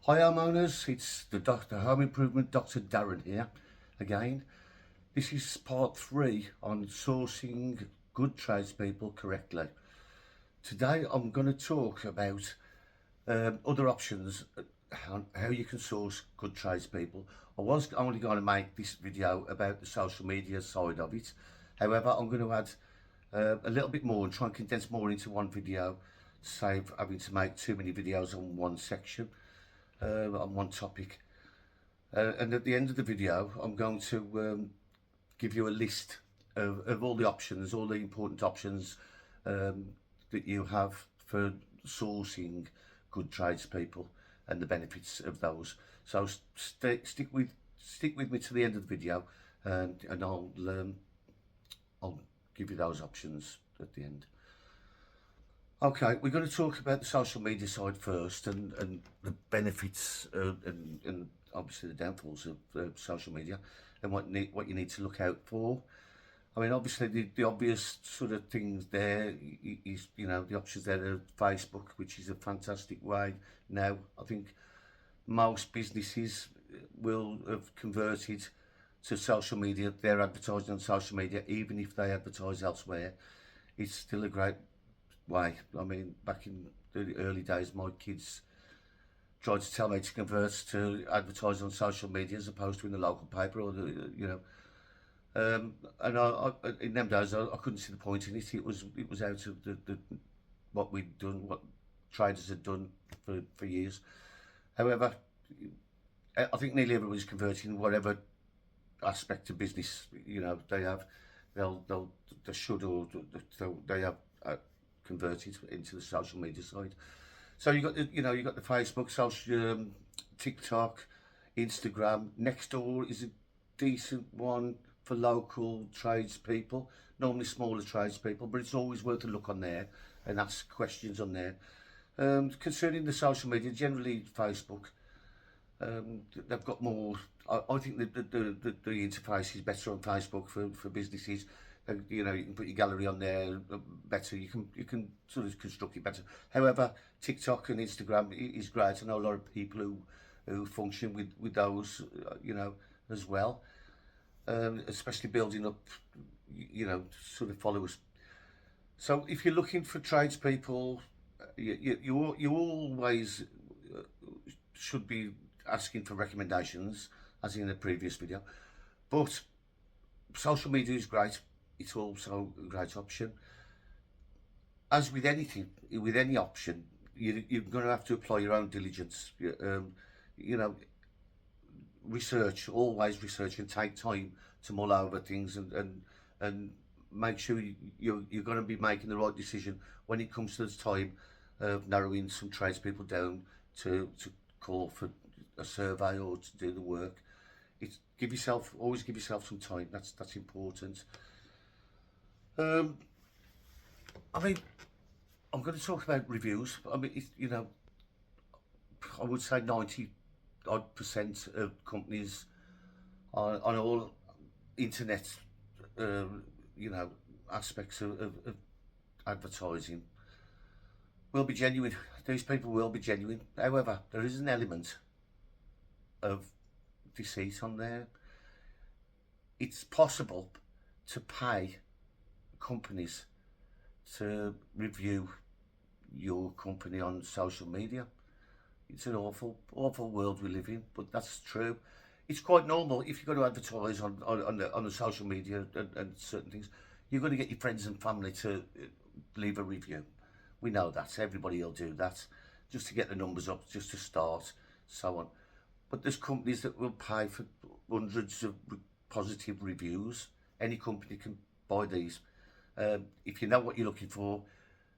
Hi homeowners, it's the Home Improvement Dr. Darren here again. This is part 3 on sourcing good tradespeople correctly. Today I'm going to talk about other options on how you can source good tradespeople. I was only going to make this video about the social media side of it. However, I'm going to add a little bit more and try and condense more into one video to save having to make too many videos on one section. On one topic, and at the end of the video I'm going to give you a list of all the options, all the important options that you have for sourcing good tradespeople and the benefits of those. So stick with me to the end of the video, and I'll give you those options at the end. Okay, we're going to talk about the social media side first, and the benefits and obviously the downfalls of social media, and what you need to look out for. I mean, obviously the obvious sort of things there is, the options there are Facebook, which is a fantastic way now. I think most businesses will have converted to social media. They're advertising on social media, even if they advertise elsewhere. It's still a great way. I mean, back in the early days, my kids tried to tell me to convert to advertise on social media as opposed to in the local paper or and I in them days I couldn't see the point in it. It was out of the what we'd done, what traders had done for years. However, I think nearly everybody's converting whatever aspect of business they have. They should, or they have converted into the social media side. So you got the Facebook, social, TikTok, Instagram. Nextdoor is a decent one for local tradespeople, normally smaller tradespeople, but it's always worth a look on there and ask questions on there. Concerning the social media, generally Facebook, they've got more. I think the interface is better on Facebook for businesses. You can put your gallery on there better. You can sort of construct it better. However, TikTok and Instagram is great. I know a lot of people who function with those, as well. Especially building up, sort of followers. So if you're looking for tradespeople, you always should be asking for recommendations, as in the previous video. But social media is great. It's also a great option. As with anything, with any option, you're going to have to apply your own diligence. Research, always research, and take time to mull over things and make sure you're going to be making the right decision when it comes to the time of narrowing some tradespeople down to call for a survey or to do the work. Always give yourself some time. That's important. I mean, I'm going to talk about reviews. I mean, I would say 90% of companies on all internet, aspects of advertising will be genuine. These people will be genuine. However, there is an element of deceit on there. It's possible to pay companies to review your company on social media. It's an awful world we live in, but that's true. It's quite normal if you're going to advertise on the social media and certain things. You're going to get your friends and family to leave a review. We know that. Everybody will do that just to get the numbers up, just to start, so on. But there's companies that will pay for hundreds of positive reviews. Any company can buy these. If you know what you're looking for,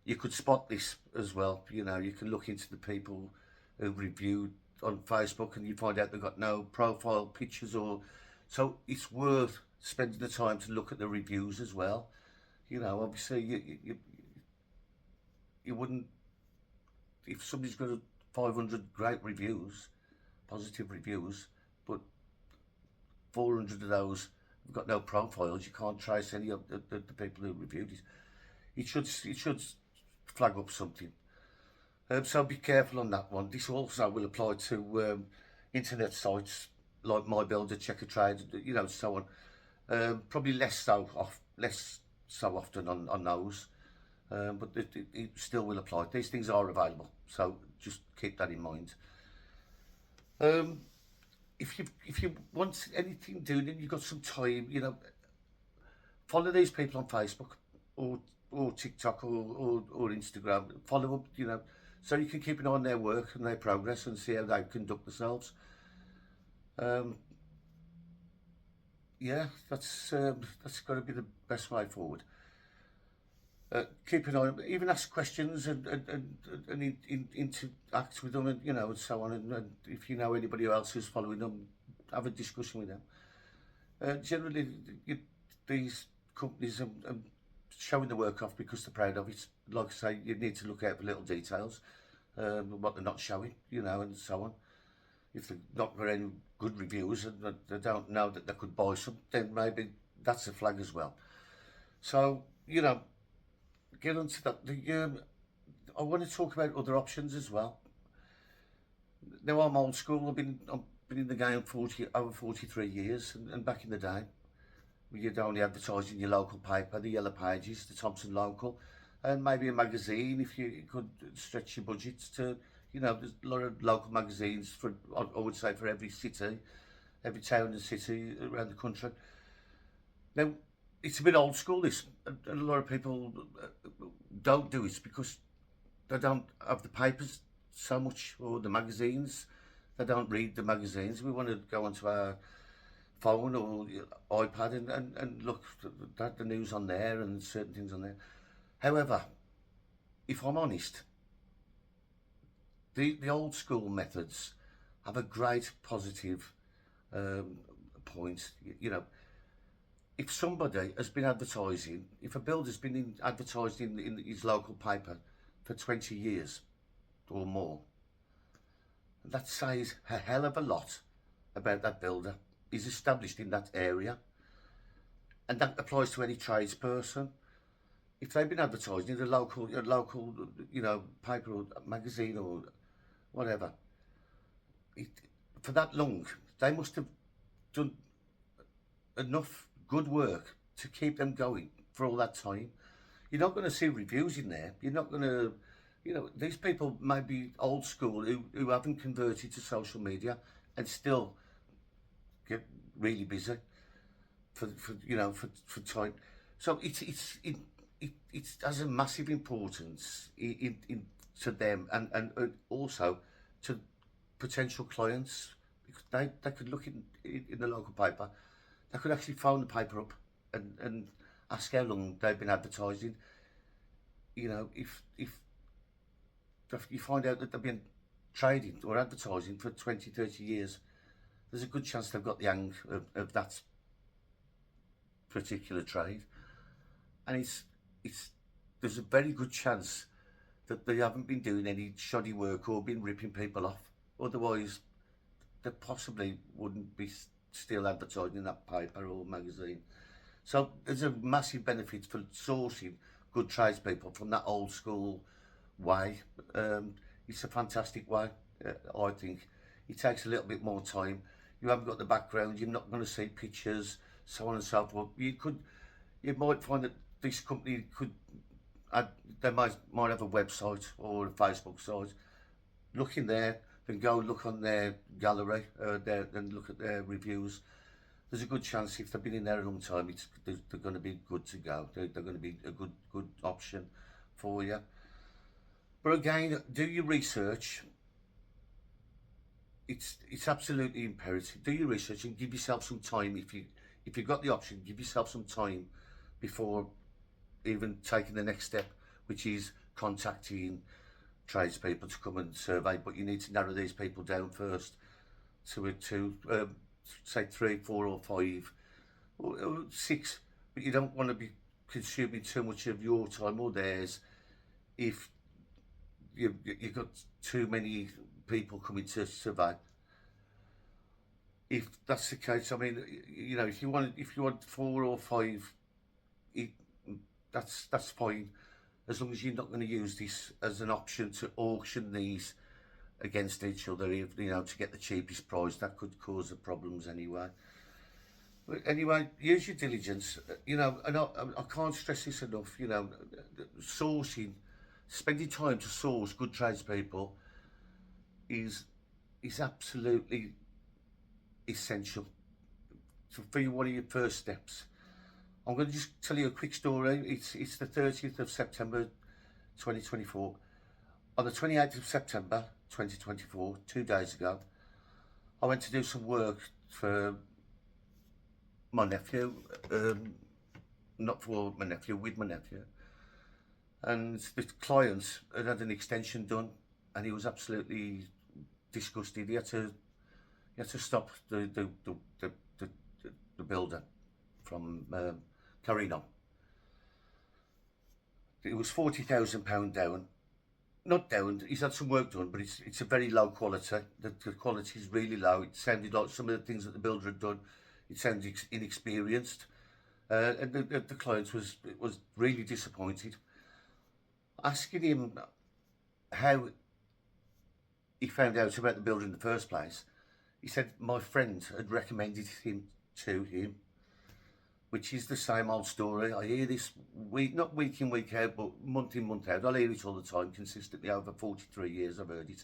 you could spot this as well. You can look into the people who reviewed on Facebook, and you find out they've got no profile pictures, so it's worth spending the time to look at the reviews as well. Obviously you wouldn't, if somebody's got 500 great reviews, positive reviews, but 400 of those have got no profiles, you can't trace any of the people who reviewed it. It should flag up something. So be careful on that one. This also will apply to internet sites like My Builder, Checker Trade, so on. Probably less so often on those, but it still will apply. These things are available, so just keep that in mind. Um, if you want anything doing and you've got some time, follow these people on Facebook or TikTok or Instagram. Follow up, so you can keep an eye on their work and their progress and see how they conduct themselves. Um, yeah, that's got to be the best way forward. Keep an eye, even ask questions and interact with them, and so on. And if you know anybody else who's following them, have a discussion with them. Generally, these companies are showing the work off because they're proud of it. Like I say, you need to look out for little details, what they're not showing, and so on. If they've not got any good reviews and they don't know that they could buy some, then maybe that's a flag as well. So, get onto that. I want to talk about other options as well. Now, I'm old school. I've been in the game over 43 years, and back in the day, you'd only advertise in your local paper, the Yellow Pages, the Thompson Local, and maybe a magazine if you could stretch your budgets to, there's a lot of local magazines for, I would say, for every city, every town and city around the country. Now, it's a bit old school, this. A lot of people don't do it because they don't have the papers so much or the magazines. They don't read the magazines. We want to go onto our phone or iPad and look at the news on there and certain things on there. However, if I'm honest, the old school methods have a great positive point. If somebody has been advertising, if a builder's been advertised in his local paper for 20 years or more, that says a hell of a lot about that builder. He's established in that area, and that applies to any tradesperson. If they've been advertising in a local, paper or magazine or whatever, it, for that long, they must have done enough good work to keep them going for all that time. You're not going to see reviews in there. You're not going to, these people may be old school who haven't converted to social media and still get really busy for time. So it has a massive importance to them and also to potential clients, because they could look in the local paper. They could actually phone the paper up and ask how long they've been advertising. If you find out that they've been trading or advertising for 20, 30 years, there's a good chance they've got the hang of that particular trade. And there's a very good chance that they haven't been doing any shoddy work or been ripping people off. Otherwise, they possibly wouldn't be still advertising in that paper or magazine. So there's a massive benefit for sourcing good tradespeople from that old school way. It's a fantastic way, I think. It takes a little bit more time. You haven't got the background. You're not going to see pictures, so on and so forth. You might find that this company they might have a website or a Facebook site. Look in there, then go look on their gallery, then look at their reviews. There's a good chance if they've been in there a long time, they're going to be good to go. They're going to be a good option for you. But again, do your research. It's absolutely imperative. Do your research and give yourself some time. If you've got the option, give yourself some time before even taking the next step, which is contacting tradespeople to come and survey. But you need to narrow these people down first to say 3, 4 or 5 or 6. But you don't want to be consuming too much of your time or theirs if you've got too many people coming to survey. If that's the case, I mean, if you want 4 or 5, that's fine. as long as you're not going to use this as an option to auction these against each other, you know, to get the cheapest price. That could cause the problems anyway. But anyway, use your diligence, you know, and I can't stress this enough, you know, sourcing, spending time to source good tradespeople is absolutely essential for one of your first steps. I'm going to just tell you a quick story. It's the 30th of September 2024. On the 28th of September 2024, 2 days ago, I went to do some work for my nephew, not for my nephew, with my nephew. And the client had an extension done, and he was absolutely disgusted. He had to stop the builder from carrying on. It was £40,000 down. Not down, he's had some work done, but it's a very low quality. The quality is really low. It sounded like some of the things that the builder had done, it sounded inexperienced. And the client was really disappointed. Asking him how he found out about the builder in the first place, he said my friend had recommended him to him, which is the same old story. I hear this not week in, week out, but month in, month out. I hear it all the time, consistently. Over 43 years I've heard it.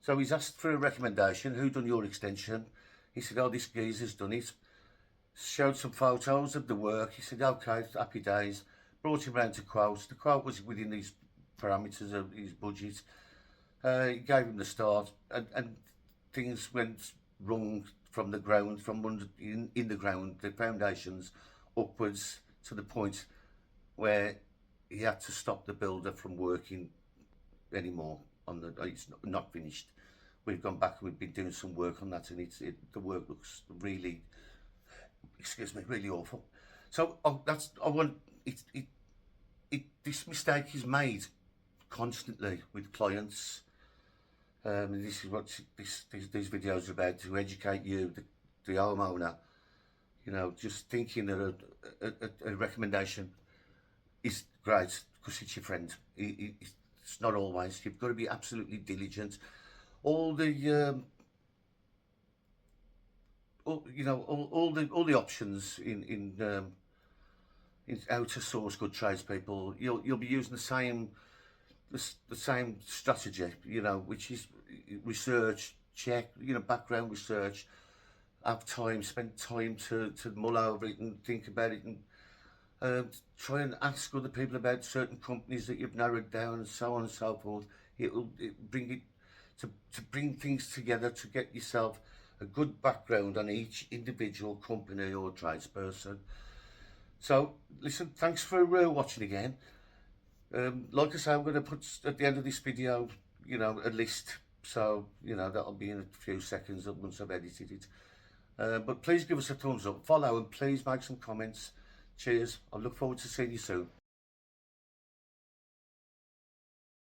So he's asked for a recommendation. Who done your extension? He said, oh, this geezer's done it. Showed some photos of the work. He said, okay, happy days. Brought him round to quote. The quote was within these parameters of his budget. He gave him the start, and things went wrong from the ground, from under, in the ground, the foundations upwards, to the point where he had to stop the builder from working anymore. It's not finished. We've gone back and we've been doing some work on that, and the work looks really, really awful. So this mistake is made constantly with clients. This is what these videos are about, to educate you, the homeowner. You know, just thinking that a recommendation is great because it's your friend. It's not always. You've got to be absolutely diligent. All the all the options in how to source good tradespeople. You'll be using the same strategy, you know, which is research, check, you know, background research, have time, spend time to mull over it and think about it, and try and ask other people about certain companies that you've narrowed down, and so on and so forth. It'll bring things together to get yourself a good background on each individual company or tradesperson. So listen, thanks for watching again. Like I say, I'm going to put at the end of this video, you know, a list. So, you know, that'll be in a few seconds once I've edited it. But please give us a thumbs up, follow, and please make some comments. Cheers. I look forward to seeing you soon.